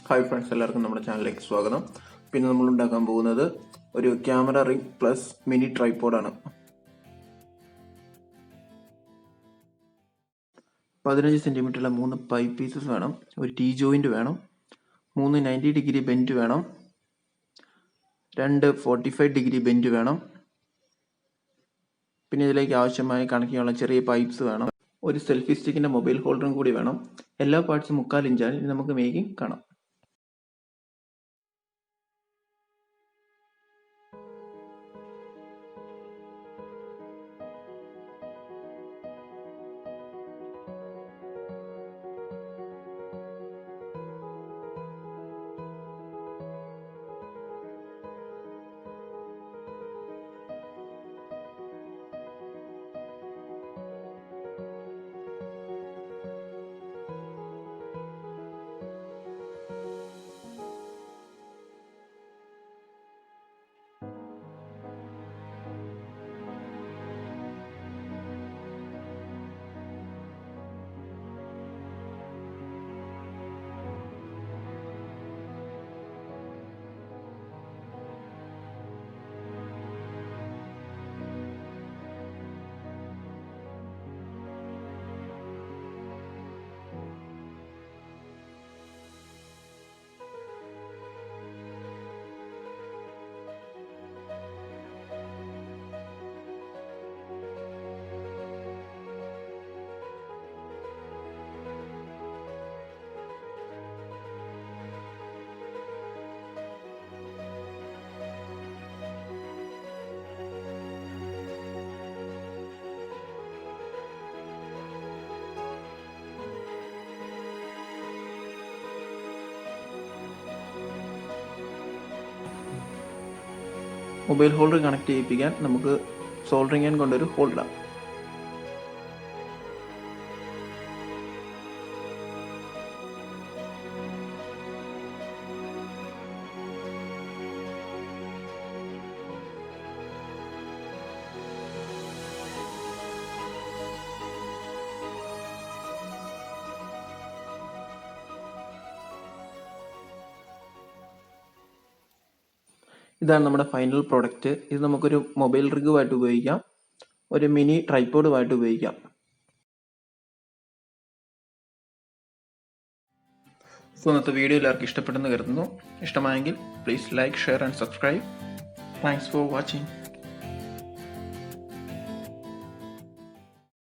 Hi friends, എല്ലാവർക്കും നമ്മുടെ ചാനലിലേക്ക് സ്വാഗതം. പിന്നെ നമ്മൾ ഉണ്ടാക്കാൻ പോകുന്നത് ഒരു ക്യാമറ റിംഗ് പ്ലസ് മിനി ട്രൈപോഡാണ്. 15 സെൻറ്റിമീറ്ററുള്ള 3 പൈപ്പ് പീസസ് വേണം, ഒരു ടീ ജോയിൻറ്റ് വേണം, 3 90 ഡിഗ്രി ബെൻഡ് വേണം, 2 45 ഡിഗ്രി ബെൻഡ് വേണം. പിന്നെ ഇതിലേക്ക് ആവശ്യമായ കണക്കിനുള്ള ചെറിയ പൈപ്പ്സ് വേണം. ഒരു സെൽഫി സ്റ്റിക്കിൻ്റെ മൊബൈൽ ഹോൾഡറും കൂടി വേണം. എല്ലാ പാർട്സും 3/4 ഇഞ്ചാണ്. ഇനി നമുക്ക് മേക്കിംഗ് കാണാം. മൊബൈൽ ഹോൾഡർ കണക്ട് ചെയ്യിപ്പിക്കാൻ നമുക്ക് സോൾഡറിംഗ് ആൻഡ് കൊണ്ടൊരു ഹോൾഡർ. ഇതാണ് നമ്മുടെ ഫൈനൽ പ്രോഡക്റ്റ്. ഇത് നമുക്കൊരു മൊബൈൽ റിഗുമായിട്ട് ഉപയോഗിക്കാം, ഒരു മിനി ട്രൈപോഡുമായിട്ട് ഉപയോഗിക്കാം. സോ ഇന്നത്തെ വീഡിയോ എല്ലാവർക്കും ഇഷ്ടപ്പെട്ടെന്ന് കരുതുന്നു. ഇഷ്ടമായെങ്കിൽ please like, share and subscribe. Thanks for watching.